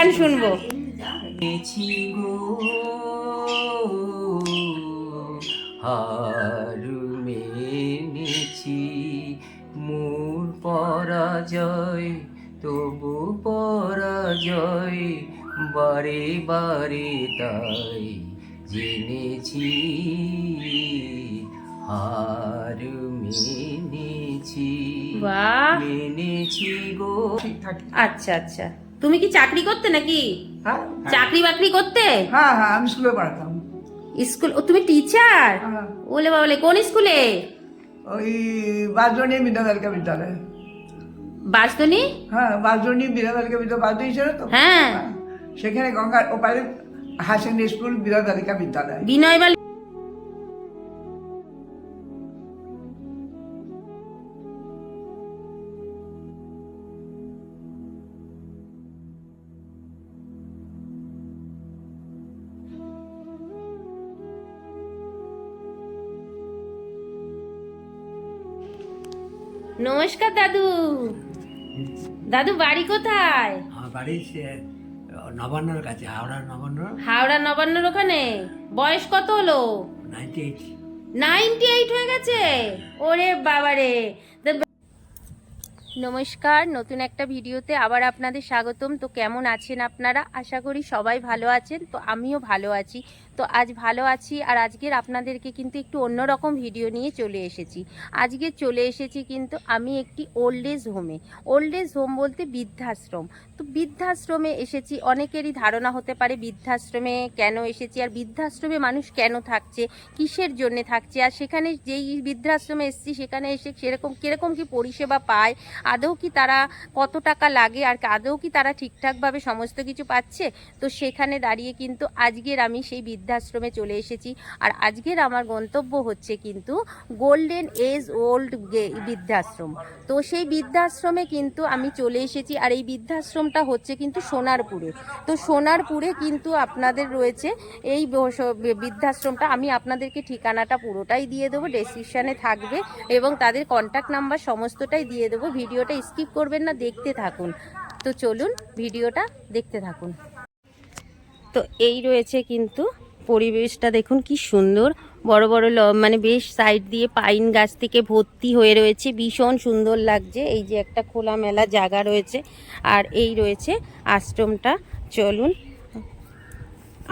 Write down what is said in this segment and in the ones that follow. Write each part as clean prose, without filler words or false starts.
গান শুনবো। হার মেনেছি মোর পরাজয়, তবু পরাজয় বারে বারে তাই জেনেছি, হার মেনেছি। বাহ, মেনেছি গো। আচ্ছা আচ্ছা। তুমি কি চাকরি করতে নাকি? হ্যাঁ চাকরি বাকরি করতে? হ্যাঁ হ্যাঁ, আমি স্কুলে পড়াতাম। স্কুল? ও, তুমি টিচার? হ্যাঁ। ওলে বাবলে, কোন স্কুলে? ওই বাজনী বিদ্যাবালিকা বিদ্যালয়। বাসদনি? হ্যাঁ, বাজনী বিদ্যাবালিকা বিদ্যালয়, বাজনী ছিল তো। হ্যাঁ। সেখানে গঙ্গার ওপারে হায়ার সেকেন্ডারি স্কুল বিদ্যাবালিকা বিদ্যালয়। বিনয় বালি। নমস্কার দাদু। দাদু বাড়ি কোথায়? আমার বাড়ি নবান্নর কাছে, হাওড়া নবান্ন। হাওড়া নবান্নর ওখানে। বয়স কত হলো? 98। 98 হয়ে গেছে? ওরে বাবারে। নমস্কার, নতুন একটা ভিডিওতে আবার আপনাদের স্বাগতম। তো কেমন আছেন আপনারা? আশা করি সবাই ভালো আছেন। তো আমিও ভালো আছি। তো আজ ভালো আছি, আর আজকের আপনাদেরকে কিন্তু একটু অন্যরকম ভিডিও নিয়ে চলে এসেছি। আজকে চলে এসেছি কিন্তু আমি একটি ওল্ড এজ হোমে। ওল্ড এজ হোম বলতে বৃদ্ধাশ্রম। তো বৃদ্ধাশ্রমে এসেছি। অনেকেরই ধারণা হতে পারে বৃদ্ধাশ্রমে কেন এসেছি, আর বৃদ্ধাশ্রমে মানুষ কেন থাকছে, কিসের জন্য থাকছে, আর সেখানে যেই বৃদ্ধাশ্রমে এসেছি সেখানে এসে কিরকম কি পরিষেবা পায়, আদৌ কি তারা কত টাকা লাগে, আর আদৌ কি তারা ঠিকঠাকভাবে সমস্ত কিছু পাচ্ছে। তো সেখানে দাঁড়িয়ে কিন্তু আজকের আমি সেই বৃদ্ধাশ্রমে চলে এসেছি। আর আজকের আমার গন্তব্য হচ্ছে কিন্তু গোল্ডেন এজ ওল্ড বৃদ্ধাশ্রম। তো সেই বৃদ্ধাশ্রমে কিন্তু আমি চলে এসেছি। আর এই বৃদ্ধাশ্রমটা হচ্ছে কিন্তু সোনারপুরে। তো সোনারপুরে কিন্তু আপনাদের রয়েছে এই বৃদ্ধাশ্রমটা। আমি আপনাদেরকে ঠিকানাটা পুরোটাই দিয়ে দেবো, ডেসক্রিপশানে থাকবে, এবং তাদের কন্ট্যাক্ট নাম্বার সমস্তটাই দিয়ে দেবো। ভিডিওটা স্কিপ করবেন না, দেখতে থাকুন। তো চলুন ভিডিওটা দেখতে থাকুন। তো এই রয়েছে কিন্তু পরিবেশটা, দেখুন কি সুন্দর। বড় বড় মানে বেশ সাইড দিয়ে পাইন গাছ থেকে ভর্তি হয়ে রয়েছে, ভীষণ সুন্দর লাগছে। এই যে একটা খোলামেলা জায়গা রয়েছে, আর এই রয়েছে আশ্রমটা। চলুন,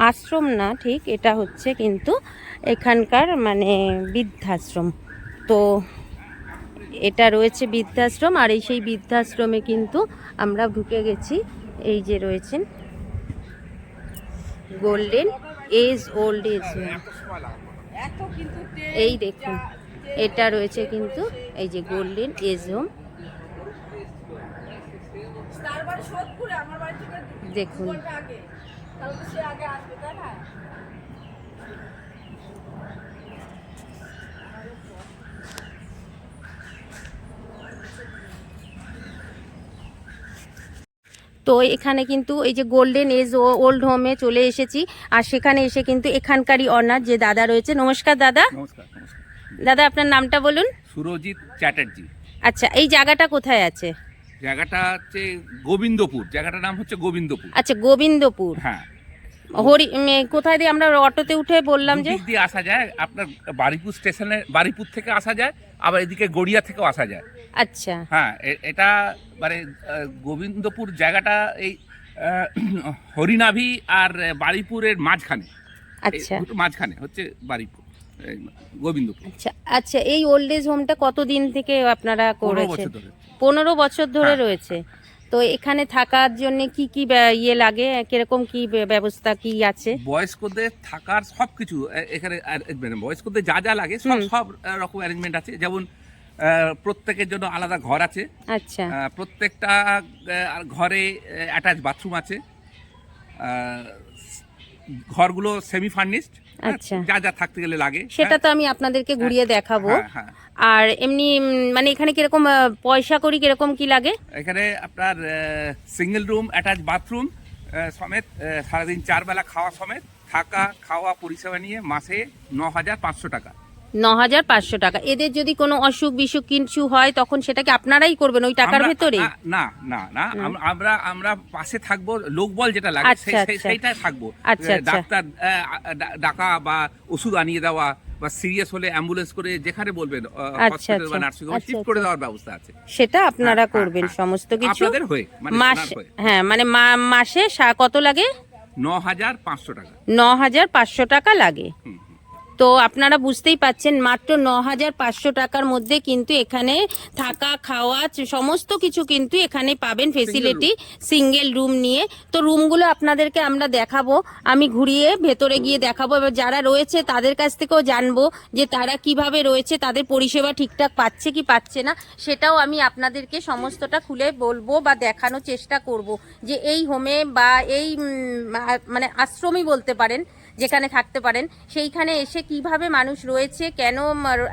আশ্রম না ঠিক, এটা হচ্ছে কিন্তু এখানকার মানে বৃদ্ধাশ্রম। তো এটা রয়েছে বৃদ্ধাশ্রম, আর এই সেই বৃদ্ধাশ্রমে কিন্তু আমরা ঢুকে গেছি। এই যে রয়েছেন golden age old age home. এই দেখুন, এটা রয়েছে কিন্তু এই যে গোল্ডেন এজ হোম। দেখুন, তো এখানে কিন্তু এই যে গোল্ডেন এজ ওল্ড হোমে চলে এসেছি। আর সেখানে এসে কিন্তু এখানকারই অনার যে দাদা রয়েছে। নমস্কার দাদা। নমস্কার। দাদা, আপনার নামটা বলুন। সুরজিৎ চ্যাটার্জি। আচ্ছা, এই জায়গাটা কোথায় আছে? জায়গাটা হচ্ছে গোবিন্দপুর। জায়গাটার নাম হচ্ছে গোবিন্দপুর। আচ্ছা, গোবিন্দপুর। হ্যাঁ। কোথায় দিয়ে আমরা অটোতে উঠে বললাম যে দিক দিয়ে আসা যায়। আপনার বারিপুর স্টেশনে, বারিপুর থেকে আসা যায়, আবার এদিকে গড়িয়া থেকেও আসা যায়। আচ্ছা হ্যাঁ, এটা মানে গোবিন্দপুর জায়গাটা এই হরিনাভি আর বারিপুরের মাঝখানে। আচ্ছা মাঝখানে হচ্ছে বারিপুর, গোবিন্দপুর। আচ্ছা আচ্ছা। এই ওল্ড এজ হোমটা কতদিন থেকে আপনারা 15 করেছেন? বছর ধরে। 15 বছর ধরে হ্যাঁ। রয়েছে। তো এখানে থাকার জন্য কি কি ইয়ে লাগে, কিরকম কি ব্যবস্থা কি আছে? বয়স্কদের থাকার সবকিছু এখানে, বয়স্কদের যা যা লাগে সব রকম অ্যারেঞ্জমেন্ট আছে। যেমন প্রত্যেকের জন্য আলাদা ঘর আছে। আচ্ছা প্রত্যেকটা ঘরে অ্যাটাচ বাথরুম আছে। ঘরগুলো সেমি ফার্নিশড। আচ্ছা। যা যা থাকতে গেলে লাগে সেটা তো আমি আপনাদেরকে ঘুরিয়ে দেখাবো। হ্যাঁ। আর এমনি মানে এখানে কিরকম পয়সা করি কিরকম কি লাগে? এখানে আপনার সিঙ্গেল রুম অ্যাটাচ বাথরুম সমেত, সারাদিন 4 বেলা খাওয়া সমেত, থাকা খাওয়া পরিষেবা নিয়ে মাসে 9,500 টাকা। 9,500 টাকা। এদের যদি কোনো অসুখ বিসুখ কিছু হয় তখন সেটা কি আপনারাই করবেন ওই টাকার ভেতরে? না না না, আমরা পাশে থাকবো, লোকবল যেটা লাগে আচ্ছা, আচ্ছা। সেইটাই থাকবো। আচ্ছা, আচ্ছা। ডাক্তার ডাকা বা ওষুধ আনিয়ে দেওয়া বা সিরিয়াস হলে অ্যাম্বুলেন্স করে যেখানে বলবেন আচ্ছা, হসপিটাল বা আচ্ছা। নার্সিং হোমে আচ্ছা, শিফট করে আচ্ছা। দেওয়ার ব্যবস্থা আছে। সেটা আপনারা হ্যাঁ, করবেন হ্যাঁ, সমস্ত কিছু আপনাদের হয়ে, মানে মাসে? ওনার হয়ে। হ্যাঁ, মানে মাসে কত লাগে? 9,500 টাকা। 9,500 টাকা লাগে। হুম, হুম। তো আপনারা বুঝতেই পাচ্ছেন মাত্র 9,500 টাকার মধ্যে কিন্তু এখানে থাকা খাওয়া সমস্ত কিছু কিন্তু এখানে পাবেন ফেসিলিটি, সিঙ্গেল রুম নিয়ে। তো রুমগুলো আপনাদেরকে আমরা দেখাবো, আমি ঘুরিয়ে ভেতরে গিয়ে দেখাবো, এবার যারা রয়েছে তাদের কাছ থেকেও জানবো যে তারা কিভাবে রয়েছে, তাদের পরিষেবা ঠিকঠাক পাচ্ছে কি পাচ্ছে না, সেটাও আমি আপনাদেরকে সমস্তটা খুলে বলবো বা দেখানোর চেষ্টা করব যে এই হোমে বা এই মানে আশ্রমই বলতে পারেন যেখানে থাকতে পারেন, সেইখানে এসে কিভাবে মানুষ রয়েছে, কেন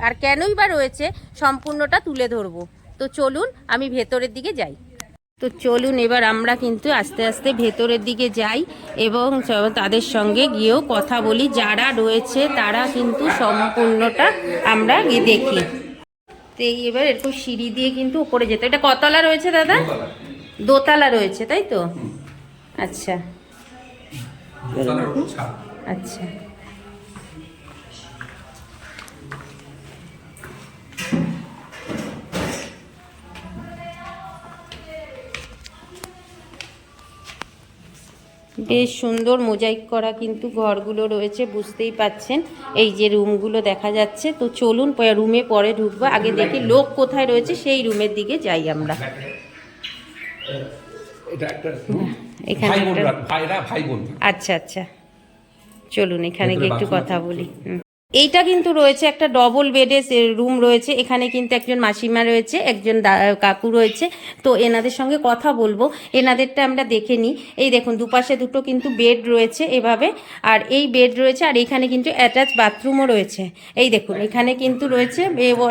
আর কেনই বা রয়েছে, সম্পূর্ণটা তুলে ধরবো। তো চলুন আমি ভেতরের দিকে যাই। তো চলুন এবার আমরা কিন্তু আস্তে আস্তে ভেতরের দিকে যাই এবং তাদের সঙ্গে গিয়েও কথা বলি, যারা রয়েছে তারা কিন্তু সম্পূর্ণটা আমরা গিয়ে দেখি। তো এবার এরকম সিঁড়ি দিয়ে কিন্তু উপরে যেতে। এটা কতলা রয়েছে দাদা? দোতলা রয়েছে, তাই তো? আচ্ছা আচ্ছা। বেশ সুন্দর মোজাইক করা কিন্তু ঘরগুলো রয়েছে, বুঝতেই পাচ্ছেন। এই যে রুমগুলো দেখা যাচ্ছে। তো চলুন রুমে পরে ঢুকবো, আগে দেখি লোক কোথায় রয়েছে, সেই রুমের দিকে যাই আমরা। এখানে ভাই বোন। আচ্ছা আচ্ছা, চলুন এখানে গিয়ে একটু কথা বলি। এইটা কিন্তু রয়েছে একটা ডবল বেডের রুম রয়েছে, এখানে কিন্তু একজন মাসিমা রয়েছে, একজন কাকু রয়েছে। তো এনাদের সঙ্গে কথা বলবো, এনাদেরটা আমরা দেখে নিই। এই দেখুন দুপাশে দুটো কিন্তু বেড রয়েছে এভাবে, আর এই বেড রয়েছে, আর এখানে কিন্তু অ্যাটাচ বাথরুমও রয়েছে। এই দেখুন এখানে কিন্তু রয়েছে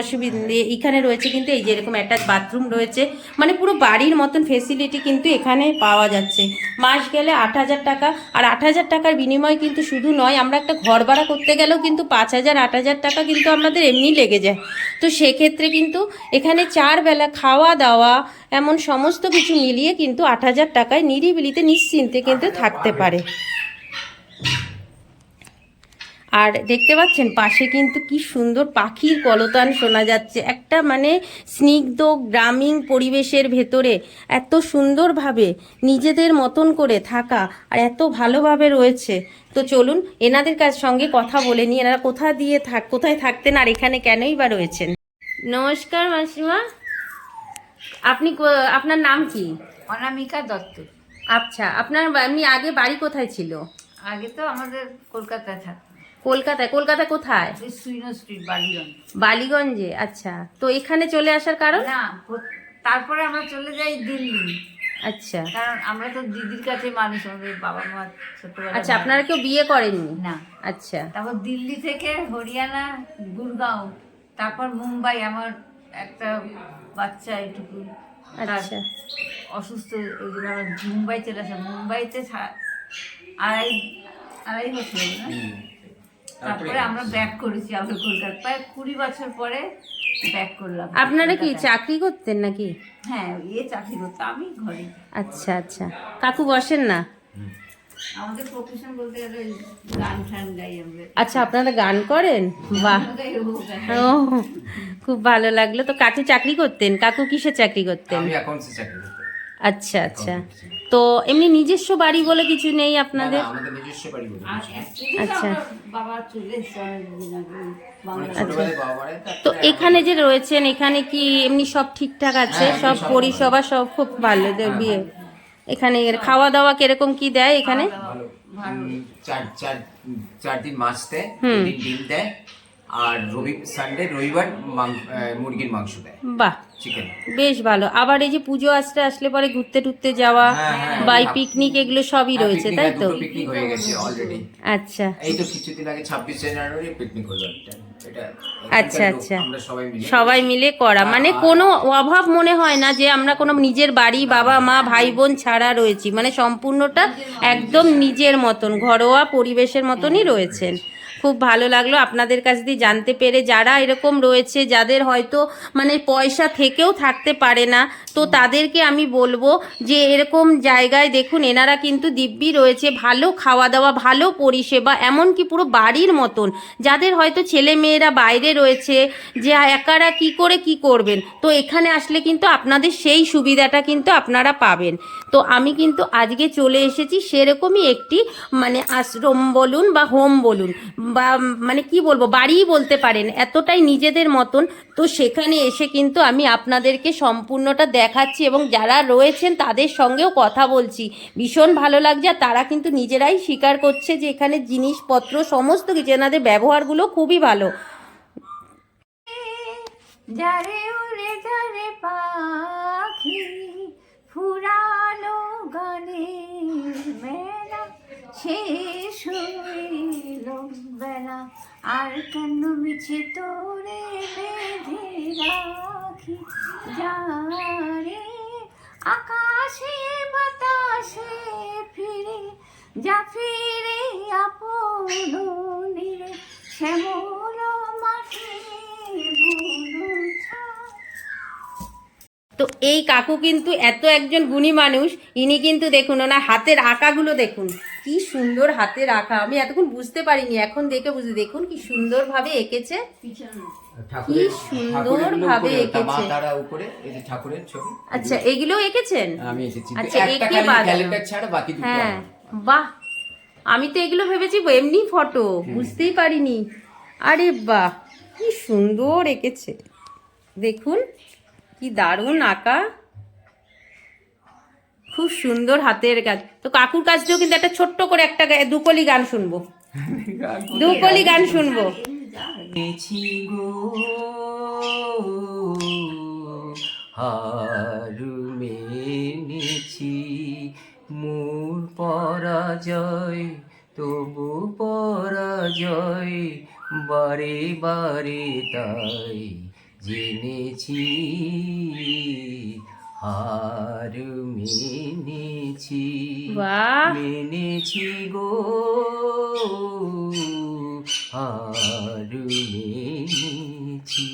অসুবিধা, এখানে রয়েছে কিন্তু এই যে এরকম অ্যাটাচ বাথরুম রয়েছে, মানে পুরো বাড়ির মতন ফেসিলিটি কিন্তু এখানে পাওয়া যাচ্ছে। মাস গেলে 8,000 টাকা, আর 8,000 টাকার বিনিময়ে কিন্তু শুধু নয়, আমরা একটা ঘর ভাড়া করতে গেলেও কিন্তু 5,000 8,000 টাকা কিন্তু আমাদের এমনি লেগে যায়। তো সেক্ষেত্রে কিন্তু এখানে 4 বেলা খাওয়া দাওয়া এমন সমস্ত কিছু মিলিয়ে কিন্তু 8,000 টাকায় নিরিবিলিতে নিশ্চিন্তে কিন্তু থাকতে পারে। আর দেখতে পাচ্ছেন পাশে কিন্তু কি সুন্দর পাখির কলতান শোনা যাচ্ছে, একটা মানে স্নিগ্ধ গ্রামীণ পরিবেশের ভেতরে এত সুন্দরভাবে নিজেদের মতন করে থাকা আর এত ভালোভাবে রয়েছে। তো চলুন এনাদের সঙ্গে কথা বলে নিই, এনারা কোথায় থাকতেন আর এখানে কেনই বা রয়েছেন। নমস্কার মাসিমা, আপনার নাম কি? অনামিকা দত্ত। আচ্ছা, আপনার এমনি আগে বাড়ি কোথায় ছিল? আগে তো আমাদের কলকাতায় থাকতো। কলকাতা কোথায়? সুইনো স্ট্রিট, বালিগঞ্জ। বালিগঞ্জে। আচ্ছা, তো এখানে চলে আসার কারণ? না, তারপরে আমরা চলে যাই দিল্লি, আচ্ছা কারণ আমরা তো দিদির কাছে মানুষ, আমাদের বাবা মা ছোটবেলা। আচ্ছা, আপনারা কেউ বিয়ে করেননি? না। আচ্ছা তারপর দিল্লি থেকে হরিয়ানা, গুরগাঁও, তারপর মুম্বাই। আমার একটা বাচ্চা এটুকু আচ্ছা অসুস্থ, ওই জন্য আমরা মুম্বাই চলে আসলাম। মুম্বাইতে আড়াই বছর না, তারপরে আমরা ব্যাক করেছি আবার কলকাতা, প্রায় 20 বছর পরে ব্যাক করলাম। আপনারা কি কলকাতায়। চাকরি করতেন নাকি? হ্যাঁ, চাকরি করতো, আমি ঘরে। আচ্ছা আচ্ছা, কাকু বসেন না? আমাদের প্রফেশন বলতে গেলে গান টান গাই আমরা। আচ্ছা, আপনারা গান করেন? বাহ, ও খুব ভালো লাগলো। তো কাকু চাকরি করতেন? কাকু কিসের চাকরি করতেন? আমি অ্যাকাউন্টসে চাকরি করতাম। আচ্ছা আচ্ছা, তো এমনি নিজস্ব বাড়ি বলে কিছু নেই আপনাদের? না, আমাদের নিজস্ব বাড়ি বলে আর কিছু নেই। actually আচ্ছা। আমার বাবা চলে এসেছে অনেকদিন আগে বাংলাদেশে। ছোটবেলায় বাবা মারা, তো এখানে যে রয়েছেন এখানে কি এমনি সব ঠিকঠাক আছে? হ্যাঁ, সব সব পরিষেবা সব খুব ভালো বিয়ে? এখানে খাওয়া দাওয়া কিরকম কি দেয় এখানে? ভালো। 4 দিন মাছ দেয়, হুম। 2 দিন ডিম দেয়, আর রবিবার মুরগির মাংস দেয়, বাহ, চিকেন। বেশ ভালো। আবার এই যে পুজো আসলে পরে ঘুরতে টুরতে যাওয়া বা পিকনিক এগুলো সবই রয়েছে, তাই তো? পিকনিক হয়ে গেছে অলরেডি। আচ্ছা এই তো কিছুদিন আগে 26 জানুয়ারি পিকনিক হলো একটা। এটা আচ্ছা আচ্ছা, আমরা সবাই মিলে করা, মানে কোনো অভাব মনে হয় না যে আমরা কোনো নিজের বাড়ি বাবা মা ভাই বোন ছাড়া রয়েছি, মানে সম্পূর্ণটা একদম নিজের মতন ঘরোয়া পরিবেশের মতনই রয়েছেন। খুব ভালো লাগলো আপনাদের কাছ দিয়ে জানতে পেরে। যারা এরকম রয়েছে, যাদের হয়তো মানে পয়সা থেকেও থাকতে পারে না, তো তাদেরকে আমি বলবো যে এরকম জায়গায় দেখুন, এনারা কিন্তু দিব্যি রয়েছে, ভালো খাওয়া দাওয়া, ভালো পরিষেবা, এমনকি পুরো বাড়ির মতন। যাদের হয়তো ছেলে মেয়েরা বাইরে রয়েছে, যে একারা কি করে কি করবেন, তো এখানে আসলে কিন্তু আপনাদের সেই সুবিধাটা কিন্তু আপনারা পাবেন। তো আমি কিন্তু আজকে চলে এসেছি সেরকমই একটি মানে আশ্রম বলুন বা হোম বলুন বা মানে কি বলবো, বাড়িই বলতে পারেন, এতটাই নিজেদের মতন। তো সেখানে এসে কিন্তু আমি আপনাদেরকে সম্পূর্ণটা দেখাচ্ছি এবং যারা রয়েছেন তাদের সঙ্গেও কথা বলছি। ভীষণ ভালো লাগছে, আর তারা কিন্তু নিজেরাই স্বীকার করছে যে এখানে জিনিসপত্র সমস্ত কিছু, এনাদের ব্যবহারগুলো খুবই ভালো। যারে উড়ে যারে পাখি ফুরালো গানের মেলা, শেষ হইল বেলা, আর কেন মিছে তোরে বেঁধে রাখি, যারে আকাশে বাতাসে ফিরে যা ফিরে আপন নীরে, শ্যামল মাঠে বুনো ছায়া। তো এই কাকু কিন্তু এত একজন গুণী মানুষ, ইনি কিন্তু দেখুন ওনার হাতের আঁকাগুলো দেখুন, কি সুন্দর হাতের আঁকা। আমি এতক্ষণ বুঝতে পারিনি, এখন দেখে বুঝতে, দেখুন কি সুন্দরভাবে এঁকেছে, কি সুন্দরভাবে এঁকেছে। ঠাকুরের ছবি। আচ্ছা, এগুলো এঁকেছেন? আমি এসেছি আচ্ছা, একটা এঁকে খালি বাঁধানো। ক্যালেন্ডার ছাড়া বাকি দুটো হ্যাঁ, আমার। বাহ, আমি তো এগুলো ভেবেছি এমনি ফটো, বুঝতেই পারিনি। আরে বাহ, কি সুন্দর এঁকেছে, দেখুন কি দারুণ আঁকা, খুব সুন্দর হাতের কাজ। তো কাকুর কাছ দিয়েও কিন্তু একটা ছোট্ট করে একটা দুকলি গান শুনবো, দুকলি গান শুনবো। মেনেছি গো হার মেনেছি, মোর পরাজয় তবু পরাজয়, বারে বারে তাই জেনেছি, হার মেনেছি, বাহ, মেনেছি গো হার মেনেছি।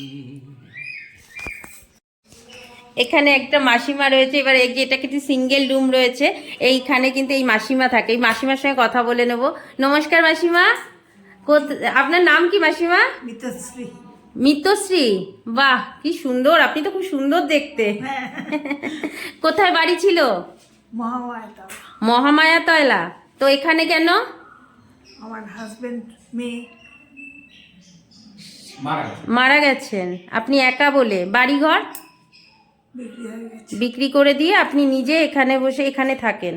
এখানে একটা মাসিমা রয়েছে। এবার এই যে এটা কিন্তু সিঙ্গেল রুম রয়েছে, এইখানে কিন্তু এই মাসিমা থাকে। এই মাসিমার সঙ্গে কথা বলে নেব। নমস্কার মাসিমা, আপনার নাম কি মাসিমা? মিতশ্রী। মিতশ্রী, বাহ কি সুন্দর, আপনি তো খুব সুন্দর দেখতে। কোথায় বাড়ি ছিল? মহামায়া। মহামায়া তয়লা। তো এখানে কেন? আমার হাজবেন্ড মেয়ে মারা গেছেন, আপনি একা বলে বাড়িঘর বিক্রি হয়ে গেছে। বিক্রি করে দিয়ে আপনি নিজে এখানে বসে এখানে থাকেন,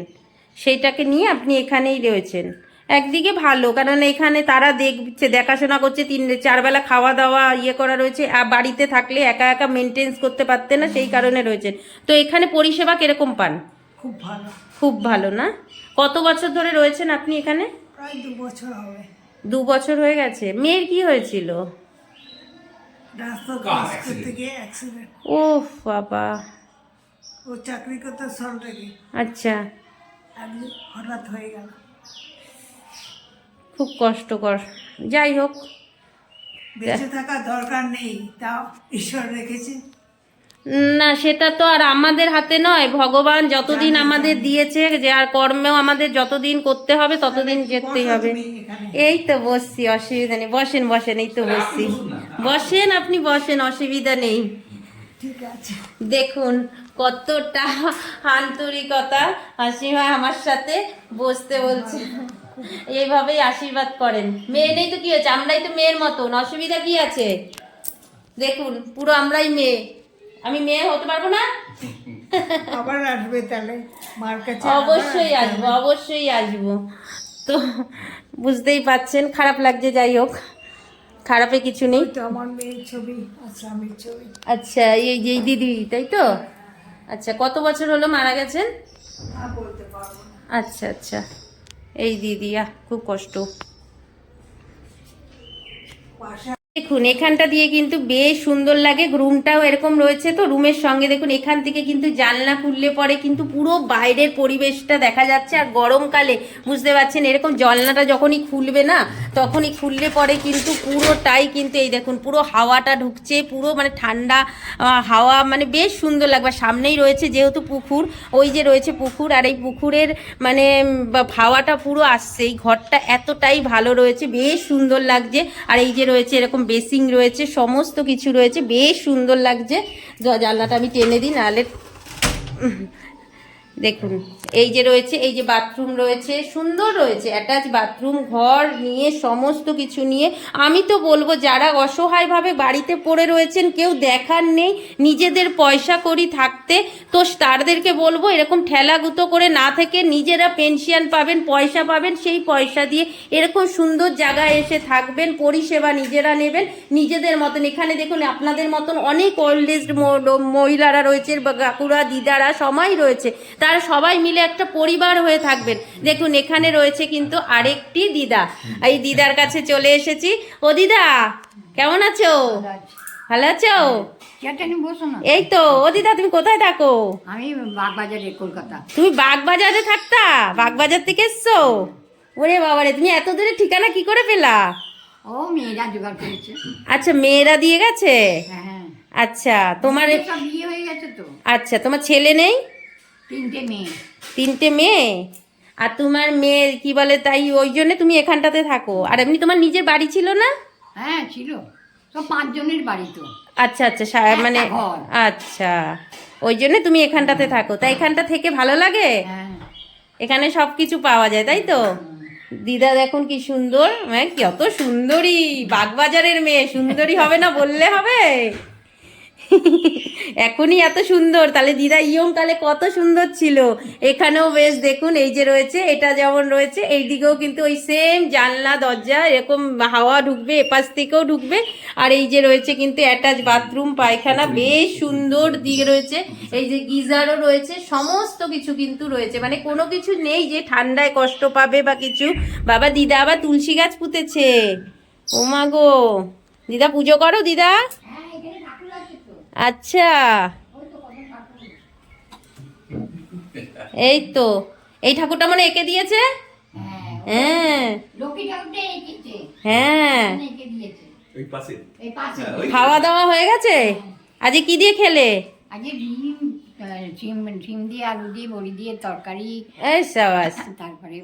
সেইটাকে নিয়ে আপনি এখানেই রয়েছেন। একদিকে ভালো, কারণ এখানে তারা দেখছে, দেখাশোনা করছে, 3-4 বেলা খাওয়া দাওয়া ইয়ে করা রয়েছে। আর বাড়িতে থাকলে একা একা মেনটেন্স করতে পারতেন না, সেই কারণে রয়েছেন। তো এখানে পরিষেবা কিরকম পান? খুব ভালো। খুব ভালো না? কত বছর ধরে রয়েছেন আপনি এখানে? প্রায় 2 বছর হবে। 2 বছর হয়ে গেছে। মেয়ের কি হয়েছিল? রাস্তা ক্রস করতে গিয়ে অ্যাক্সিডেন্ট। ও বাবা, ও চাকরি করতে সল্টলেকে, আচ্ছা, একদিন হঠাৎ হয়ে গেল। খুব কষ্টকর। যাই হোক, বেঁচে থাকা দরকার নেই, তাও ঈশ্বর রেখেছে। না সেটা তো আর আমাদের হাতে নয়, ভগবান যতদিন আমাদের দিয়েছে, যে আর কর্মেও আমাদের যতদিন করতে হবে ততদিন যেতেই হবে। এই তো বসছি, অসুবিধা নেই, বসেন বসেন, এই তো বসছি, বসেন আপনি বসেন, অসুবিধা নেই। ঠিক আছে। দেখুন কতটা আন্তরিকতা, হাসিমা আমার সাথে বসতে বলছে, এইভাবেই আশীর্বাদ করেন। মেয়ে নেই তো কি হয়েছে, আমরাই তো মেয়ের মতন, অসুবিধা কি আছে? দেখুন পুরো আমরাই মেয়ে, আমি মেয়ে হতে পারবো না? আবার আসবে তাহলে মার কাছে? অবশ্যই আসবো, অবশ্যই আসবো। তো বুঝতেই পাচ্ছেন, খারাপ লাগছে, যাই হোক, খারাপে কিছু নেই। তো আমার মেয়ের ছবি আর স্বামীর ছবি। আচ্ছা, এই যে দিদি, তাই তো? আচ্ছা, কত বছর হলো মারা গেছেন? আর বলতে পারবো না। আচ্ছা আচ্ছা, এই দিদি, খুব কষ্ট। পাশে দেখুন এখানটা দিয়ে কিন্তু বেশ সুন্দর লাগে, রুমটাও এরকম রয়েছে। তো রুমের সঙ্গে দেখুন এখান থেকে কিন্তু জানলা খুললে পরে কিন্তু পুরো বাইরের পরিবেশটা দেখা যাচ্ছে। আর গরমকালে বুঝতে পারছেন, এরকম জানলাটা যখনই খুলবে না, তখনই খুললে পরে কিন্তু পুরোটাই কিন্তু এই দেখুন পুরো হাওয়াটা ঢুকছে, পুরো মানে ঠান্ডা হাওয়া, মানে বেশ সুন্দর লাগবে। সামনেই রয়েছে যেহেতু পুকুর, ওই যে রয়েছে পুকুর, আর এই পুকুরের মানে হাওয়াটা পুরো আসছে। এই ঘরটা এতটাই ভালো রয়েছে, বেশ সুন্দর লাগছে। আর এই যে রয়েছে এরকম বেসিং রয়েছে, সমস্ত কিছু রয়েছে, বেশ সুন্দর লাগছে। জানলাটা আমি টেনে দিই, নাহলে দেখুন এই যে রয়েছে, এই যে বাথরুম রয়েছে, সুন্দর রয়েছে, অ্যাটাচ বাথরুম, ঘর নিয়ে সমস্ত কিছু নিয়ে। আমি তো বলবো যারা অসহায়ভাবে বাড়িতে পড়ে রয়েছেন, কেউ দেখার নেই, নিজেদের পয়সা করি থাকতে, তো তাদেরকে বলবো এরকম ঠেলাগুতো করে না থেকে নিজেরা পেনশন পাবেন, পয়সা পাবেন, সেই পয়সা দিয়ে এরকম সুন্দর জায়গায় এসে থাকবেন, পরিষেবা নিজেরা নেবেন নিজেদের মতন। এখানে দেখুন আপনাদের মতন অনেক ওল্ড এজ মহিলারা রয়েছে, কাকুরা, দিদারা সবাই রয়েছে, তারা সবাই মিলে একটা পরিবার হয়ে থাকবেন। দেখুন এখানে রয়েছে কিন্তু আরেকটি দিদা, এই দিদার কাছে চলে এসেছি। ও দিদা কেমন আছো? ভালো আছো? এই তো। ও দিদা তুমি কোথায় থাকো? আমি বাগবাজারে, কলকাতা। তুমি বাগবাজারে থাকতা? বাগবাজার থেকে এসছো? ওরে বাবারে, তুমি এত দূরে ঠিকানা কি করে পেলা? ও মেয়েরা জোগাড় করেছে। আচ্ছা, মেয়েরা দিয়ে গেছে? হ্যাঁ। আচ্ছা, তোমার সব বিয়ে হয়ে গেছে তো। আচ্ছা, তোমার ছেলে নেই? 3টে মেয়ে। 3টে মেয়ে? আর তোমার মেয়ে কি বলে, তাই ওই জন্য তুমি এখানটাতে থাকো? আর এমনি তোমার নিজের বাড়ি ছিল না? হ্যাঁ ছিল, সব 5 জনের বাড়ি তো। আচ্ছা আচ্ছা, মানে একটা ঘর। আচ্ছা, ওই জন্য তুমি এখানটাতে থাকো। তাই এখানটা থেকে ভালো লাগে? হ্যাঁ। এখানে সব কিছু পাওয়া যায়, তাই তো? দিদা দেখুন কি সুন্দর, কত সুন্দরী, বাগবাজারের মেয়ে, সুন্দরী হবে না বললে হবে? এখনই এত সুন্দর, তাহলে দিদা ইয়ং তাহলে কত সুন্দর ছিল। এখানেও বেশ দেখুন, এই যে রয়েছে, এটা যেমন রয়েছে, এই দিকেও কিন্তু ওই সেম জানলা দরজা, এরকম হাওয়া ঢুকবে, এপাশ থেকেও ঢুকবে। আর এই যে রয়েছে কিন্তু অ্যাটাচ বাথরুম, পায়খানা, বেশ সুন্দর দিকে রয়েছে। এই যে গিজারও রয়েছে, সমস্ত কিছু কিন্তু রয়েছে, মানে কোনো কিছু নেই যে ঠান্ডায় কষ্ট পাবে বা কিছু। বাবা দিদা আবার তুলসী গাছ পুঁতেছে। ও মা গো, দিদা পুজো করো দিদা? আচ্ছা, এই তো, এই ঠাকুরটা মানে এঁকে দিয়েছে। হ্যাঁ লক্ষ্মী ঠাকুরটা এঁকেছে। হ্যাঁ, এঁকে দিয়েছে। ওই পাশে এই পাশে। খাওয়া দাওয়া হয়ে গেছে? আজকে কি দিয়ে খেলে? আজকে ডিম দিয়ে, আলু দিয়ে, বড়ি দিয়ে তরকারি, এই সাবাস। তারপরে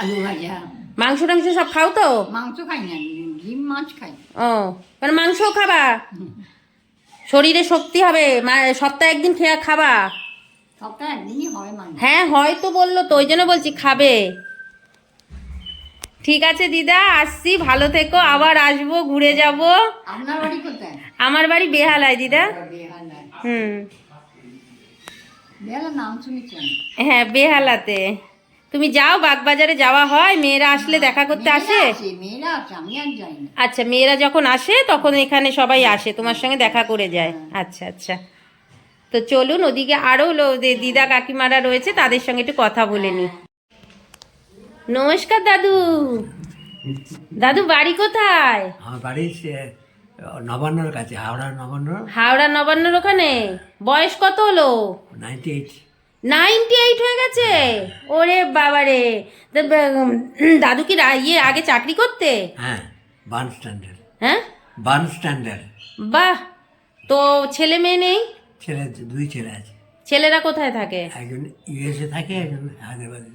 আলু ভাজা। মাংস টাংস সব খাও তো? মাংস খাই না, ডিম মাছ খাই। ও, মানে মাংসও খাবা? শরীরে শক্তি হবে, সপ্তাহে একদিন খেয়ে খাবা। সপ্তাহে একদিনই হয় মাংস। হ্যাঁ হয়তো বললো তো, ওই জন্য বলছি খাবে। ঠিক আছে দিদা, আসছি, ভালো থেকো, আবার আসবো, ঘুরে যাব। আপনার বাড়ি কোথায়? আমার বাড়ি বেহালায় দিদা। বেহালায়। হুম, বেহালার নাম শুনেছি আমি। হ্যাঁ বেহালাতে। তুমি যাও, বাগবাজারে যাওয়া হয়, মেয়েরা আসলে দেখা করতে আসে? মেয়েরা আসে, আমি আর যাই না। আচ্ছা, মেয়েরা যখন আসে তখন এখানে সবাই আসে, তোমার সঙ্গে দেখা করে যায়। আচ্ছা আচ্ছা, তো চলুন, ওদিকে আরও দিদা কাকিমারা রয়েছে, তাদের সঙ্গে একটু কথা বলে নি। নমস্কার দাদু। দাদু বাড়ি কোথায়? আমার বাড়ি নবান্নর কাছে, হাওড়া নবান্ন। হাওড়া নবান্নর ওখানে? বয়স কত হলো? 98। 98 হয়ে গেছে? ওরে বাবারে, দাদু কি আগে চাকরি করতে? হ্যাঁ, বার্ন স্ট্যান্ডার্ড। হ্যাঁ, বার্ন স্ট্যান্ডার্ড। বাহ, তো ছেলে মেয়ে নেই? ছেলে, 2 ছেলে আছে। ছেলেরা কোথায় থাকে? একজন ইউএসএ থাকে, একজন হায়দ্রাবাদে।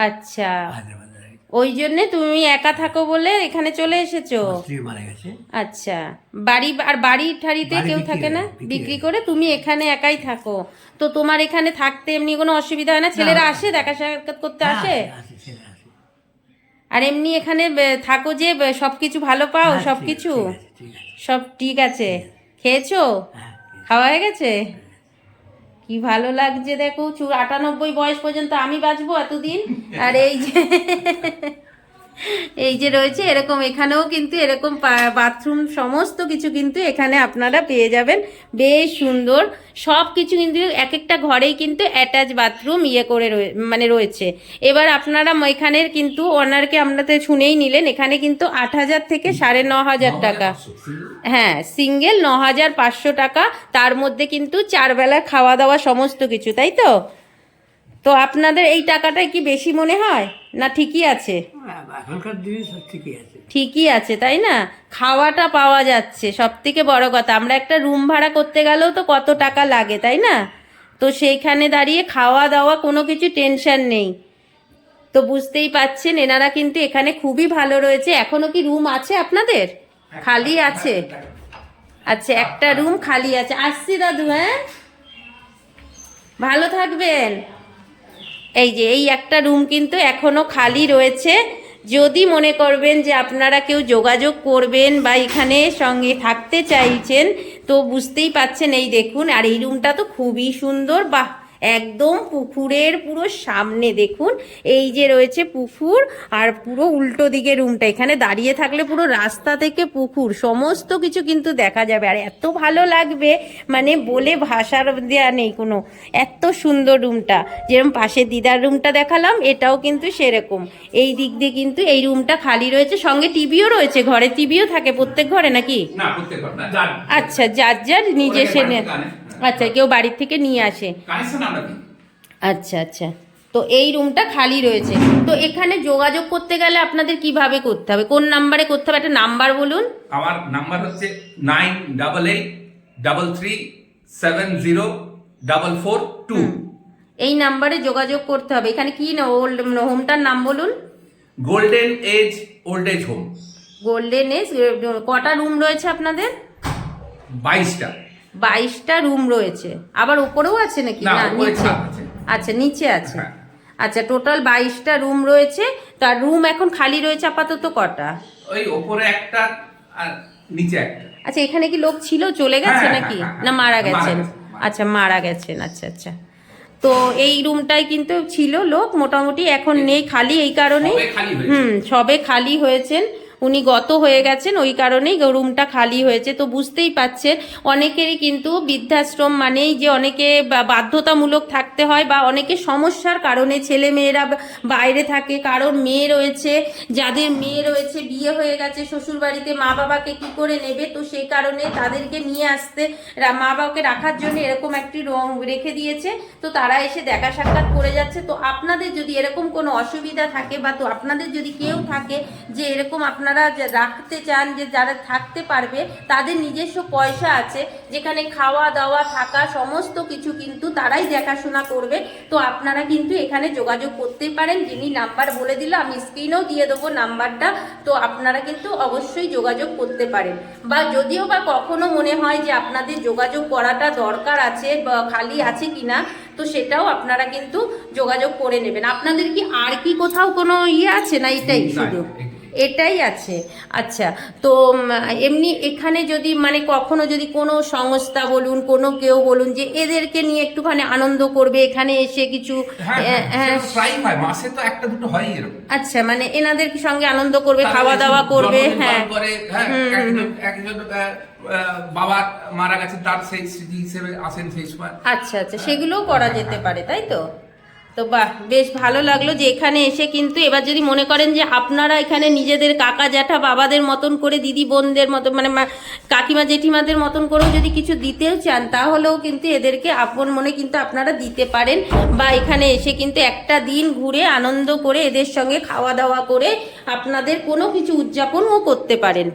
আচ্ছা, হায়দ্রাবাদে ওই জন্যে তুমি একা থাকো বলে এখানে চলে এসেছো? স্ত্রী মারা গেছে। আচ্ছা, বাড়ি ঠাড়িতে বাড়ি কেউ বিক্রি থাকে না? করে, বিক্রি করে তুমি এখানে একাই থাকো। তো তোমার এখানে থাকতে এমনি কোনো অসুবিধা হয় না? ছেলেরা আসে দেখা সাক্ষাৎ করতে আসে? আসে, ছেলে আসে। আর এমনি এখানে থাকো যে সব কিছু ভালো পাও? হ্যাঁ, সব ঠিক কিছু আছে, ঠিক আছে। সব ঠিক আছে? খেয়েছো? হ্যাঁ, খাওয়া হয়ে গেছে? কি ভালো লাগছে দেখো, 98 বয়স পর্যন্ত আমি বাঁচবো এতদিন। আর এই যে রয়েছে এরকম, এখানেও কিন্তু এরকম বাথরুম, সমস্ত কিছু কিন্তু এখানে আপনারা পেয়ে যাবেন, বেশ সুন্দর সব কিছু। কিন্তু এক একটা ঘরেই কিন্তু অ্যাটাচ বাথরুম করে মানে রয়েছে। এবার আপনারা এখানের কিন্তু ওনারকে আপনাদের শুনেই নিলেন, এখানে কিন্তু 8,000 থেকে 9,500 টাকা। হ্যাঁ, সিঙ্গেল 9,500 টাকা, তার মধ্যে কিন্তু 4 বেলা খাওয়া দাওয়া সমস্ত কিছু, তাই তো? তো আপনাদের এই টাকাটাই কি বেশি মনে হয় না ঠিকই আছে? এখনকার দিনে সব ঠিকই আছে। ঠিকই আছে তাই না, খাওয়াটা পাওয়া যাচ্ছে সব থেকে বড় কথা। আমরা একটা রুম ভাড়া করতে গেলেও তো কত টাকা লাগে তাই না, তো সেইখানে দাঁড়িয়ে খাওয়া দাওয়া কোনো কিছু টেনশন নেই। তো বুঝতেই পাচ্ছেন এনারা কিন্তু এখানে খুবই ভালো রয়েছে। এখনো কি রুম আছে আপনাদের? খালি আছে? আচ্ছা, একটা রুম খালি আছে। আসছি দাদু, হ্যাঁ ভালো থাকবেন। এই যে এই একটা রুম কিন্তু এখনো খালি রয়েছে। যদি মনে করবেন যে আপনারা কেউ যোগাযোগ করবেন বা এখানে সঙ্গে থাকতে চাইছেন, তো বুঝতেই পাচ্ছেন। এই দেখুন, আর এই রুমটা তো খুবই সুন্দর, বাহ, একদম পুকুরের পুরো সামনে দেখুন, এই যে রয়েছে পুকুর, আর পুরো উল্টো দিকে রুমটা। এখানে দাঁড়িয়ে থাকলে পুরো রাস্তা থেকে পুকুর সমস্ত কিছু কিন্তু দেখা যাবে, আর এত ভালো লাগবে মানে বলে ভাষার দেওয়া নেই কোনো। এত সুন্দর রুমটা, যেরকম পাশে দিদার রুমটা দেখালাম, এটাও কিন্তু সেরকম। এই দিক দিয়ে কিন্তু এই রুমটা খালি রয়েছে, সঙ্গে টিভিও রয়েছে। ঘরে টিভিও থাকে প্রত্যেক ঘরে নাকি? না, প্রত্যেক ঘর না, যার আচ্ছা, যার যার নিজে অনেকে সে বাড়ি থেকে আনে। আচ্ছা, কেউ বাড়ির থেকে নিয়ে আসে। কানেকশন আমরা দিই। আচ্ছা আচ্ছা, তো এই রুমটা খালি রয়েছে। তো এখানে যোগাযোগ করতে গেলে আপনাদের কিভাবে করতে হবে, কোন নাম্বারে করতে হবে, একটা নাম্বার বলুন। আমার নাম্বার হচ্ছে 9883370442। এই নাম্বারে যোগাযোগ করতে হবে। এখানে কি হোমটার নাম বলুন? Golden age old age home. Golden age. কটা রুম রয়েছে আপনাদের? 22টা। 22টা রুম রয়েছে। আবার উপরেও আছে নাকি? না, না, উপরে নিচে। ছাদ আছে। আচ্ছা, নিচে আছে। হ্যাঁ। আচ্ছা, টোটাল 22টা রুম রয়েছে। তার রুম এখন খালি রয়েছে আপাতত কটা? ওই উপরে একটা আর নিচে একটা। আচ্ছা, এখানে কি লোক ছিল, চলে গেছে হ্যাঁ, নাকি? হ্যাঁ, না মারা গেছেন? মারা গেছে। আচ্ছা, মারা গেছেন। আচ্ছা আচ্ছা, তো এই রুমটাই কিন্তু ছিল লোক মোটামুটি, এখন নেই, খালি এই কারণেই। সবে খালি হয়েছে। সবে খালি হয়েছেন, উনি গত হয়ে গেছেন, ওই কারণেই রুমটা খালি হয়েছে। তো বুঝতেই পাচ্ছেন অনেকেরই কিন্তু বৃদ্ধাশ্রম মানেই যে অনেকে বাধ্যতামূলক থাকতে হয়, বা অনেকে সমস্যার কারণে ছেলে মেয়েরা বাইরে থাকে, কারোর মেয়ে রয়েছে, যাদের মেয়ে রয়েছে বিয়ে হয়ে গেছে শ্বশুর বাড়িতে, মা বাবাকে কি করে নেবে, তো সেই কারণে তাদেরকে নিয়ে আসতে, মা বাবাকে রাখার জন্য এরকম একটি রুম রেখে দিয়েছে। তো তারা এসে দেখা সাক্ষাৎ করে যাচ্ছে। তো আপনাদের যদি এরকম কোনো অসুবিধা থাকে, বা তো আপনাদের যদি কেউ থাকে যে এরকম আপনারা রাখতে চান, যে যারা থাকতে পারবে, তাদের নিজস্ব পয়সা আছে, যেখানে খাওয়া দাওয়া থাকা সমস্ত কিছু কিন্তু তারাই দেখাশোনা করবে, তো আপনারা কিন্তু এখানে যোগাযোগ করতে পারেন। যিনি নাম্বার বলে দিল, আমি স্ক্রিনেও দিয়ে দেবো নাম্বারটা, তো আপনারা কিন্তু অবশ্যই যোগাযোগ করতে পারেন। বা যদিও বা কখনো মনে হয় যে আপনাদের যোগাযোগ করাটা দরকার আছে বা খালি আছে কিনা, তো সেটাও আপনারা কিন্তু যোগাযোগ করে নেবেন। আপনাদের কি আর কি কোথাও কোনো আছে না, এটাই শুধু? এটাই আছে। আচ্ছা, তো এমনি এখানে যদি মানে কখনো যদি কোনো সংস্থা বলুন, কোনো কেউ বলুন যে এদেরকে নিয়ে একটুখানি আনন্দ করবে এখানে এসে কিছু, প্রায় হয়, মাসে তো একটা দুটো হয় এরকম। আচ্ছা, মানে এনাদের সঙ্গে আনন্দ করবে, খাওয়া দাওয়া করবে। হ্যাঁ, একজন বাবা মারা গেছে, তার সেই স্মৃতি হিসেবে আসেন সেই সময়। আচ্ছা আচ্ছা, সেগুলোও করা যেতে পারে, তাই তো? তো বাহ, বেশ ভালো লাগলো যে এখানে এসে কিন্তু এবার যদি মনে করেন যে আপনারা এখানে নিজেদের কাকা জ্যাঠা বাবাদের মতন করে, দিদি বোনদের মতন, মানে কাকিমা জেঠিমাদের মতন করেও যদি কিছু দিতেও চান, তাহলেও কিন্তু এদেরকে আপন মনে কিন্তু আপনারা দিতে পারেন। বা এখানে এসে কিন্তু একটা দিন ঘুরে আনন্দ করে এদের সঙ্গে খাওয়া দাওয়া করে আপনাদের কোনো কিছু উদযাপনও করতে পারেন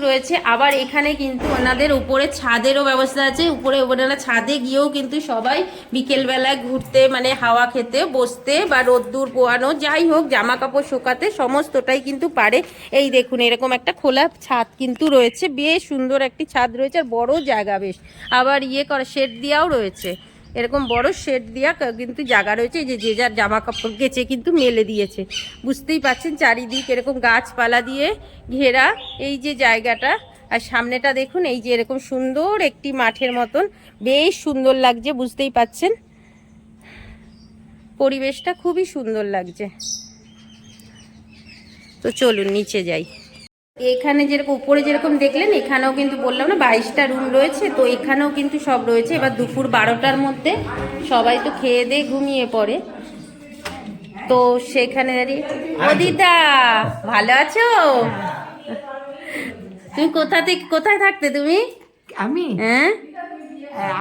রয়েছে। আবার এখানে কিন্তু ওনাদের উপরে ছাদেরও ব্যবস্থা আছে। উপরে ওনারা ছাদে গিয়েও কিন্তু সবাই বিকেলবেলায় ঘুরতে, মানে হাওয়া খেতে, বসতে, বা রোদ্দুর পোয়ানো, যাই হোক জামা কাপড় শোকাতে সমস্তটাই কিন্তু পারে। এই দেখুন, এরকম একটা খোলা ছাদ কিন্তু রয়েছে, বেশ সুন্দর একটি ছাদ রয়েছে, আর বড় জায়গা বেশ। আবার করা শেড দিয়াও রয়েছে, এরকম বড় শেড দিয়া কিন্তু জায়গা রয়েছে, যে যার জামা কাপড় কেচে কিন্তু মেলে দিয়েছে। বুঝতেই পাচ্ছেন চারিদিক এরকম গাছপালা দিয়ে ঘেরা এই যে জায়গাটা, আর সামনেটা দেখুন, এই যে এরকম সুন্দর একটি মাঠের মতন, বেশ সুন্দর লাগছে। বুঝতেই পাচ্ছেন পরিবেশটা খুবই সুন্দর লাগছে। তো চলুন নিচে যাই। এখানে যেরকম উপরে যেরকম দেখলেন, এখানেও কিন্তু বললাম না 22টা রুম রয়েছে, তো এখানেও কিন্তু সব রয়েছে। এবার দুপুর 12টার মধ্যে সবাই তো খেয়ে দিয়ে ঘুমিয়ে পড়ে, তো সেখানে দাঁড়িয়ে, ও দিদা ভালো আছো? তুমি কোথায় থাকতে তুমি? আমি হ্যাঁ,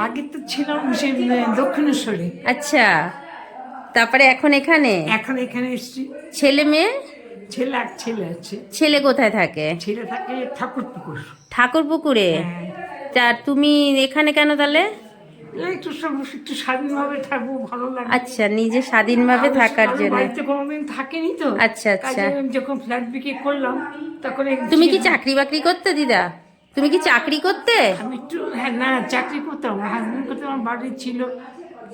আগে তো ছিলাম সেই দক্ষিণেশ্বরে, আচ্ছা, তারপরে এখন এখানে এখন এখানে এসেছি। ছেলে মেয়ে? এক ছেলে আছে। ছেলে কোথায় থাকে? ছেলে থাকে ঠাকুরপুকুর। ঠাকুরপুকুরে? হ্যাঁ। তা তুমি এখানে কেন তাহলে? একটু স্বাধীনভাবে থাকবো, ভালো লাগে। আচ্ছা, নিজে স্বাধীনভাবে থাকার আমি জন্য। বাড়িতে কোনোদিন থাকিনি তো। আচ্ছা, আচ্ছা। কাজে আমি যখন ফ্ল্যাট বিক্রি করলাম তখন তুমি কি চাকরি বাকরি করতে দিদা? তুমি কি চাকরি করতে? আমি একটু, হ্যাঁ, না চাকরি করতাম, আমার হাজবেন্ড করতে, আমার বাড়ি ছিল।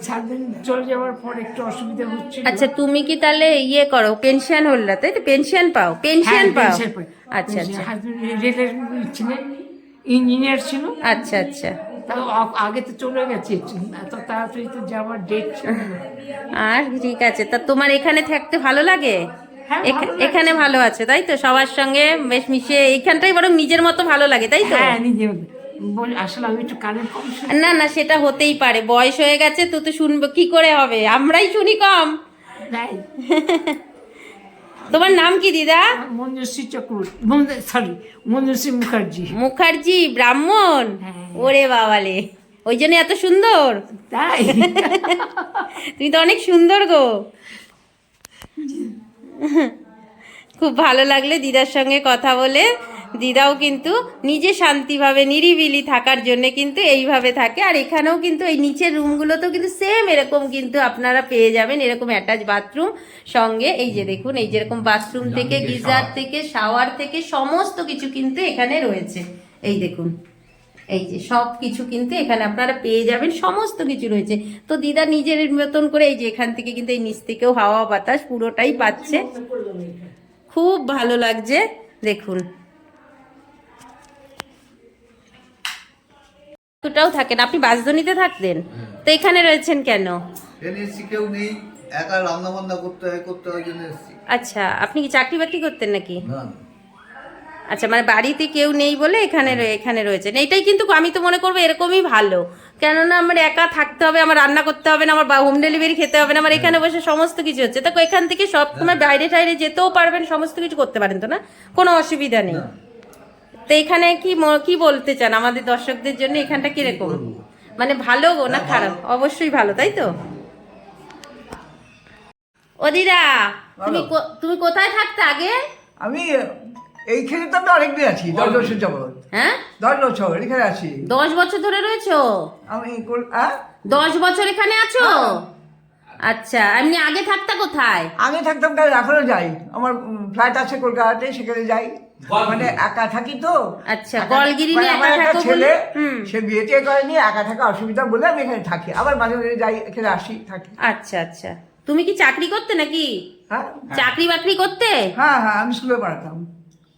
হাজবেন্ড চলে যাওয়ার পর একটু অসুবিধা হচ্ছিল। আচ্ছা, তুমি কি তাহলে ইয়ে করো, পেনশন হোল্ডার, তাই তো? পেনশন পাও? পেনশন পাও? আচ্ছা, আচ্ছা, হাজবেন্ড রেলের ছিলেন, ইঞ্জিনিয়ার ছিল। আচ্ছা, আচ্ছা। তাও আগে তো চলে গেছে, এত তাড়াতাড়ি তো যাওয়ার ডেট ছিল না। আর ঠিক আছে, তা তোমার এখানে থাকতে ভালো লাগে? হ্যাঁ, ভালো লাগছে। এখানে ভালো আছে তাই তো? সবার সঙ্গে বেশ মিশে এইখানটাই বরং নিজের মতো ভালো লাগে তাই তো? হ্যাঁ, নিজে বলি, আসলে আমি একটু কানের কম শুনি। না না, সেটা হতেই পারে, বয়স হয়ে গেছে তো, তো শুনবো কি করে হবে, আমরাই শুনি কম। তাই তোমার নাম কি দিদা? মঞ্জুশ্রী চক্রবর্তী, সরি, মঞ্জুশ্রী মুখার্জি। মুখার্জি ব্রাহ্মণ? হ্যাঁ। ওরে বাবালে, ওই জন্য এত সুন্দর? তাই তুমি তো অনেক সুন্দর গো। খুব ভালো লাগলে দিদার সঙ্গে কথা বলে। দিদাও কিন্তু নিজে শান্তিভাবে নিরিবিলি থাকার জন্য কিন্তু এইভাবে থাকে। আর এখানেও কিন্তু এই নিচের রুমগুলোতেও কিন্তু সেম এরকম কিন্তু আপনারা পেয়ে যাবেন, এরকম অ্যাটাচ বাথরুম সঙ্গে। এই যে দেখুন, এই যেরকম বাথরুম থেকে, গিজার থেকে, শাওয়ার থেকে সমস্ত কিছু কিন্তু এখানে রয়েছে। এই দেখুন, এই যে সব কিছু কিন্তু এখানে আপনারা পেয়ে যাবেন, সমস্ত কিছু রয়েছে। তো দিদা নিজের মতন করে এই যে এখান থেকে কিন্তু এই নিচ থেকেও হাওয়া বাতাস পুরোটাই পাচ্ছে, খুব ভালো লাগছে। দেখুন, ওটাও থাকেন, আপনি বাঁশদ্রোণীতে থাকতেন তো এখানে রয়েছেন কেন? এসছি, কেউ নেই, একা রান্না বান্না করতে হয় জন্য এসছি। আচ্ছা, আপনি কি চাকরি বাকরি করতেন নাকি? না, আচ্ছা, মানে বাড়িতে কেউ নেই বলে এখানে রয়েছেন। এইটাই কিন্তু আমি তো মনে করবো এরকমই ভালো, কেননা আমার একা থাকতে হবে, আমার রান্না করতে হবে না, আমার হোম ডেলিভারি খেতে হবে না, আমার এখানে বসে সমস্ত কিছু হচ্ছে। তো এখান থেকে সব সময় বাইরে টাইরে যেতেও পারবেন, সমস্ত কিছু করতে পারেন তো, না কোনো অসুবিধা নেই। তো এখানে কি বলতে চান আমাদের দর্শকদের জন্য, এখানটা কিরকম, মানে ভালো গো না খারাপ? অবশ্যই ভালো, তাই তো? ও দিদা, তুমি কোথায় থাকতে আগে? আমি এইখানে তো আমি অনেকদিন আছি, 10 বছর যাবত। হ্যাঁ, 10 বছর এখানে আছি 10 বছর ধরে রয়েছো? আমি 10 বছর এখানে আছো? আচ্ছা, এমনি আগে থাকতা কোথায়? আগে থাকতাম, কারণ এখনো যাই, আমার ফ্ল্যাট আছে কলকাতাতে, সেখানে যাই। মানে একা থাকি তো। আচ্ছা, গলগিরি নিয়ে আমার একা একটা থাকো ছেলে, বলে? সে বিয়েতে করেনি, একা থাকা অসুবিধা বলে আমি এখানে থাকি, আবার মাঝে মাঝে যাই, এখানে আসি, থাকি। আচ্ছা, আচ্ছা। তুমি কি চাকরি করতে নাকি? হ্যাঁ, চাকরি বাকরি করতে? হ্যাঁ, হ্যাঁ, আমি স্কুলে পড়াতাম।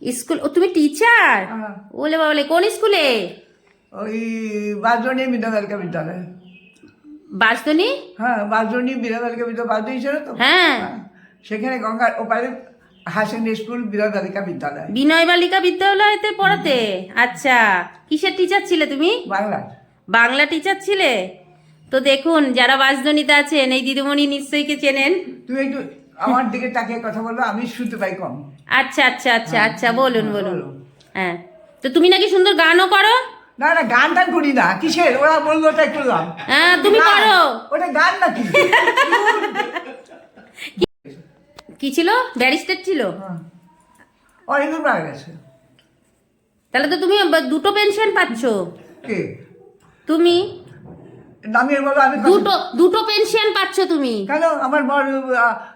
স্কুল? ও, তুমি টিচার? হ্যাঁ। ওলে বাবলে, কোন স্কুলে? ওই বাজরণী বিদ্যাবালিকা বিদ্যালয়। বাঁশদ্রোণী? হ্যাঁ, বাজরণী বিদ্যাবালিকা বিদ্যালয়, বাজরণী ছিল তো। হ্যাঁ। সেখানে গঙ্গার ওপারে হায়ার সেকেন্ডারি স্কুল বিদ্যাবালিকা বিদ্যালয়। বিনয় বালিকা বিদ্যালয়তে পড়াতে? আচ্ছা, কিসের টিচার ছিলে তুমি? বাংলার। বাংলা টিচার ছিলে? তো দেখুন, যারা বাঁশদ্রোণীতে আছেন, এই দিদিমণি নিশ্চয়ই কে চেনেন। তুমি একটু আমার দিকে তাকিয়ে কথা বলো, আমি শুনতে পাই কম। আচ্ছা, আচ্ছা, আচ্ছা, আচ্ছা, বলুন বলুন। হ্যাঁ, তো তুমি নাকি সুন্দর গানও করো? না না, গান টান করি না, কিসের, ওরা বললো তাই করলাম। হ্যাঁ, তুমি গান, করো। ওটা গান নাকি? কি ছিল? ব্যারিস্টার ছিল? অনেকদিন মারা গেছে। তাহলে তো তুমি দুটো পেনশন পাচ্ছ। কে? তুমি নামিয়ে বলো, আমি দুটো পেনশন পাচ্ছ তুমি। কেন? আমার বড়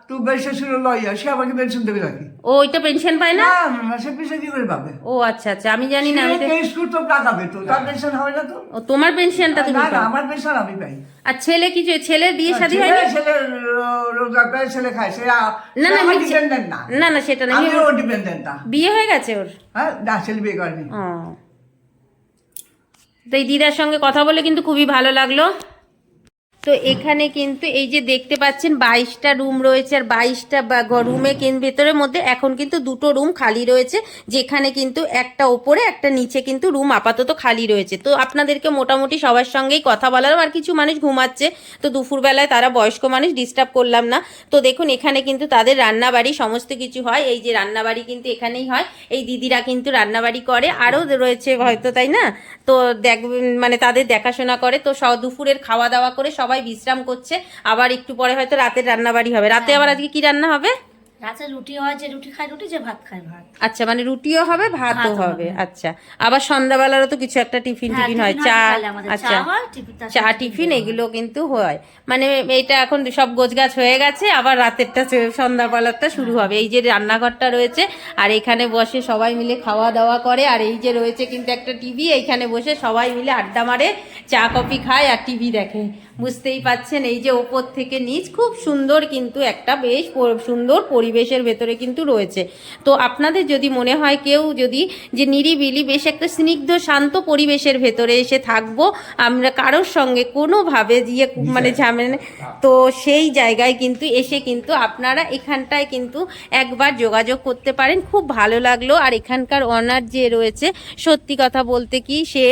তুই বেশি ছিল লয়ার, সে আমাকে পেনশন দেবে নাকি? ও, ওইটা পেনশন পায় না? না, সে পেনশন কি করে পাবে? ও আচ্ছা, আচ্ছা, আমি জানি না। স্কুল তো টাকা পেতো, তার পেনশন হবে না তো? ও, তোমার পেনশনটা তুমি না না, পাও। আমার পেনশন আমি পাই। আর ছেলে কিছু, ছেলের বিয়ে শাদী হয়নি? ছেলে রোজগার করে, ছেলে খায়, সে না না, ডিপেন্ডেন্ট না। না না, সেটা না, আমিও ডিপেন্ডেন্ট না। বিয়ে হয়ে গেছে ওর? হ্যাঁ, না, ছেলে বিয়ে করেনি। ও, তো এই দিদার সঙ্গে কথা বলে কিন্তু খুবই ভালো লাগলো। তো এখানে কিন্তু এই যে দেখতে পাচ্ছেন 22টা রুম রয়েছে, আর 22টা রুমে ভেতরের মধ্যে এখন কিন্তু 2টো রুম খালি রয়েছে, যেখানে কিন্তু একটা ওপরে একটা নিচে কিন্তু রুম আপাতত খালি রয়েছে। তো আপনাদেরকে মোটামুটি সবার সঙ্গেই কথা বলার, আর কিছু মানুষ ঘুমাচ্ছে, তো দুপুরবেলায় তারা বয়স্ক মানুষ, ডিস্টার্ব করলাম না। তো দেখুন এখানে কিন্তু তাদের রান্নাবাড়ি সমস্ত কিছু হয়, এই যে রান্নাবাড়ি কিন্তু এখানেই হয়, এই দিদিরা কিন্তু রান্নাবাড়ি করে, আরও রয়েছে হয়তো, তাই না? তো মানে তাদের দেখাশোনা করে। তো দুপুরের খাওয়া দাওয়া করে সবাই বিশ্রাম করছে, আবার একটু পরে হয়তো রাতের রান্নাবাড়ি হবে। রাতে আবার আজকে কি রান্না হবে? রাতে রুটি হয়, যে রুটি খায় রুটি, যে ভাত খায় ভাত। আচ্ছা, মানে রুটিও হবে ভাতও হবে। আচ্ছা, আবার সন্ধ্যাবেলারও তো কিছু একটা টিফিন হয়, চা, আচ্ছা চা টিফিন এগুলো কিন্তু হয়। মানে এইটা এখন সব গোছগাছ হয়ে গেছে, আবার রাতেরটা সন্ধ্যাবেলারটা শুরু হবে। এই যে রান্নাঘরটা রয়েছে, আর এখানে বসে সবাই মিলে খাওয়া দাওয়া করে, আর এই যে রয়েছে কিন্তু একটা টিভি, এইখানে বসে সবাই মিলে আড্ডা মারে, চা কফি খায় আর টিভি দেখে। বুঝতেই পাচ্ছেন এই যে ওপর থেকে নিচ খুব সুন্দর কিন্তু একটা বেশ সুন্দর পরিবেশের ভেতরে কিন্তু রয়েছে। তো আপনাদের যদি মনে হয় কেউ যদি যে নিরিবিলি বেশ একটা স্নিগ্ধ শান্ত পরিবেশের ভেতরে এসে থাকবো আমরা, কারোর সঙ্গে কোনোভাবে দিয়ে মানে ঝামেলা, তো সেই জায়গায় কিন্তু এসে কিন্তু আপনারা এখানটায় কিন্তু একবার যোগাযোগ করতে পারেন। খুব ভালো লাগলো। আর এখানকার অনার যে রয়েছে, সত্যি কথা বলতে কি সে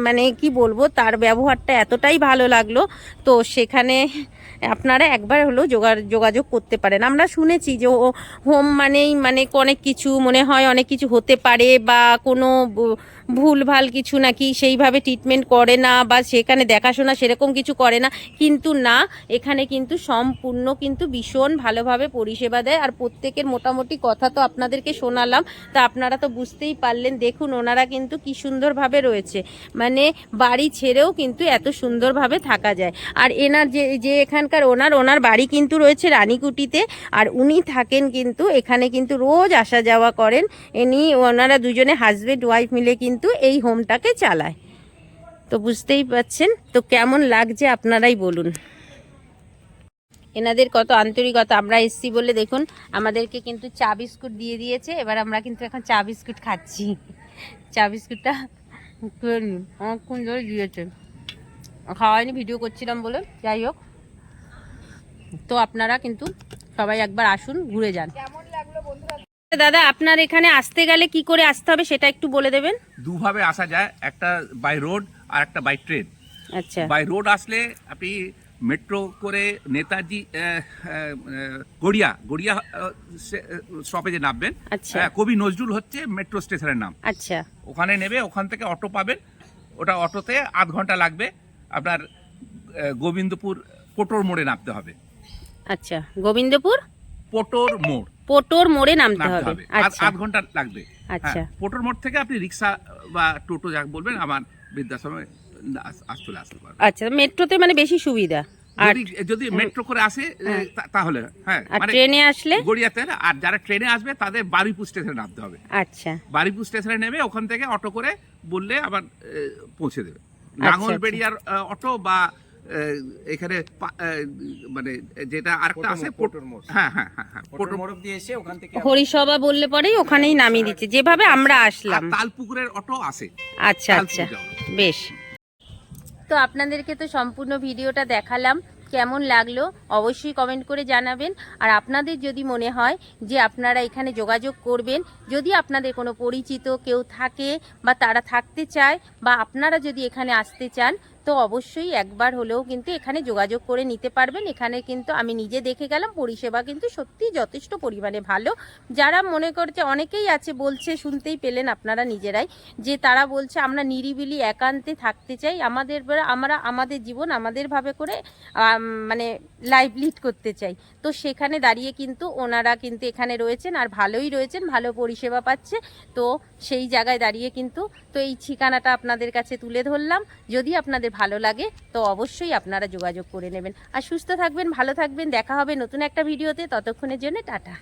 মানে কি বলবো, তার ব্যবহারটা এতটাই ভালো লাগলো। তো সেখানে আপনারা একবার হলেও যোগাযোগ করতে পারেন। আমরা শুনেছি যে হোম মানেই মানে অনেক কিছু মনে হয়, অনেক কিছু হতে পারে, বা কোনো ভুলভাল কিছু নাকি সেইভাবে ট্রিটমেন্ট করে না, বা সেখানে দেখাশোনা সেরকম কিছু করে না, কিন্তু না, এখানে কিন্তু সম্পূর্ণ কিন্তু ভীষণ ভালোভাবে পরিষেবা দেয়। আর প্রত্যেকের মোটামুটি কথা তো আপনাদেরকে শোনালাম, তা আপনারা তো বুঝতেই পারলেন। দেখুন ওনারা কিন্তু কি সুন্দরভাবে রয়েছে, মানে বাড়ি ছেড়েও কিন্তু এত সুন্দরভাবে থাকা যায়। আর এনার যে এখানকার ওনার বাড়ি কিন্তু রয়েছে রানীকুটিতে, আর উনি থাকেন কিন্তু এখানে, কিন্তু রোজ আসা যাওয়া করেন। ওনারা দুজনে হাজব্যান্ড ওয়াইফ মিলে কিন্তু এই হোমটাকে চালায়। তো বুঝতেই পাচ্ছেন। তো কেমন লাগছে আপনারাই বলুন। এনাদের কত আন্তরিকতা। আমরা এসছি বলে দেখুন আমাদেরকে কিন্তু চা বিস্কুট দিয়ে দিয়েছে। এবার আমরা কিন্তু এখন চা বিস্কুট খাচ্ছি। চা বিস্কুটটা অনেকক্ষণ ধরে দিয়েছে, খাওয়াইনি, ভিডিও করছিলাম বলে। যাই হোক, তো আপনারা কিন্তু সবাই একবার আসুন, ঘুরে যান। দাদা আপনার এখানে আসতে গেলে কি করে আসতে হবে সেটা একটু বলে দেবেন। দুভাবে আসা যায়, একটা বাই রোড আর একটা বাই ট্রেন। আচ্ছা, বাই রোড আসলে আপনি মেট্রো করে নেতাজি গড়িয়া স্টপেজে নামবেন। আচ্ছা, কবি নজরুল হচ্ছে মেট্রো স্টেশনের নাম। আচ্ছা, ওখানে নেবে, ওখান থেকে অটো পাবেন, ওটা অটোতে আধ ঘন্টা লাগবে। আপনার গোবিন্দপুর পোটোর মোড়ে নামতে হবে। আচ্ছা, গোবিন্দপুর পোটোর মোড়ে নামতে হবে। আচ্ছা, আধ ঘন্টা লাগবে। আচ্ছা, পোটোর মোড় থেকে আপনি রিক্সা বা টোটো যা বলবেন, আমার বৃদ্ধাশ্রমে চলে আসতে পারবেন। আচ্ছা, মেট্রোতে মানে বেশি সুবিধা। যদি মেট্রো করে আসে তাহলে, হ্যাঁ, আর ট্রেনে আসলে গড়িয়াতে। আর যারা ট্রেনে আসবে তাদের বারুইপুর স্টেশনে নামতে হবে। আচ্ছা, বারুইপুর স্টেশনে নেমে ওখান থেকে অটো করে বললে আবার পৌঁছে দেবে। লাঙ্গলবেড়িয়ার অটো বা এখানে মানে যেটা আরেকটা আছে পোটোর মোড়, হ্যাঁ, পোটোর মোড় দিয়ে এসে ওখান থেকে হরিসভা বললে পরেই ওখানেই নামিয়ে দিচ্ছে, যেভাবে আমরা আসলাম। তালপুকুরের অটো আছে। আচ্ছা, আচ্ছা, বেশ। তো আপনাদেরকে তো সম্পূর্ণ ভিডিওটা দেখালাম, কেমন লাগলো অবশ্যই কমেন্ট করে জানাবেন। আর আপনাদের যদি মনে হয় যে আপনারা এখানে যোগাযোগ করবেন, যদি আপনাদের কোনো পরিচিত কেউ থাকে বা তারা থাকতে চায়, বা আপনারা যদি এখানে আসতে চান, তো অবশ্যই একবার হলেও কিন্তু এখানে যোগাযোগ করে নিতে পারবেন। এখানে কিন্তু আমি নিজে দেখে গেলাম, পরিষেবা কিন্তু সত্যি যথেষ্ট পরিমাণে ভালো। যারা মনে করছে, অনেকেই আছে বলছে, শুনতেই পেলেন আপনারা নিজেরাই, যে তারা বলছে আমরা নিরিবিলি একান্তে থাকতে চাই, আমরা আমাদের জীবন আমাদেরভাবে করে মানে লাইফ লিড করতে চাই। তো সেখানে দাঁড়িয়ে কিন্তু ওনারা কিন্তু এখানে রয়েছেন, আর ভালোই রয়েছেন, ভালো পরিষেবা পাচ্ছে। তো সেই জায়গায় দাঁড়িয়ে কিন্তু তো এই ঠিকানাটা আপনাদের কাছে তুলে ধরলাম। যদি আপনাদের ভালো লাগে তো অবশ্যই আপনারা যোগাযোগ করে নেবেন। আর সুস্থ থাকবেন, ভালো থাকবেন, দেখা হবে নতুন একটা ভিডিওতে। ততক্ষণের জন্য টাটা।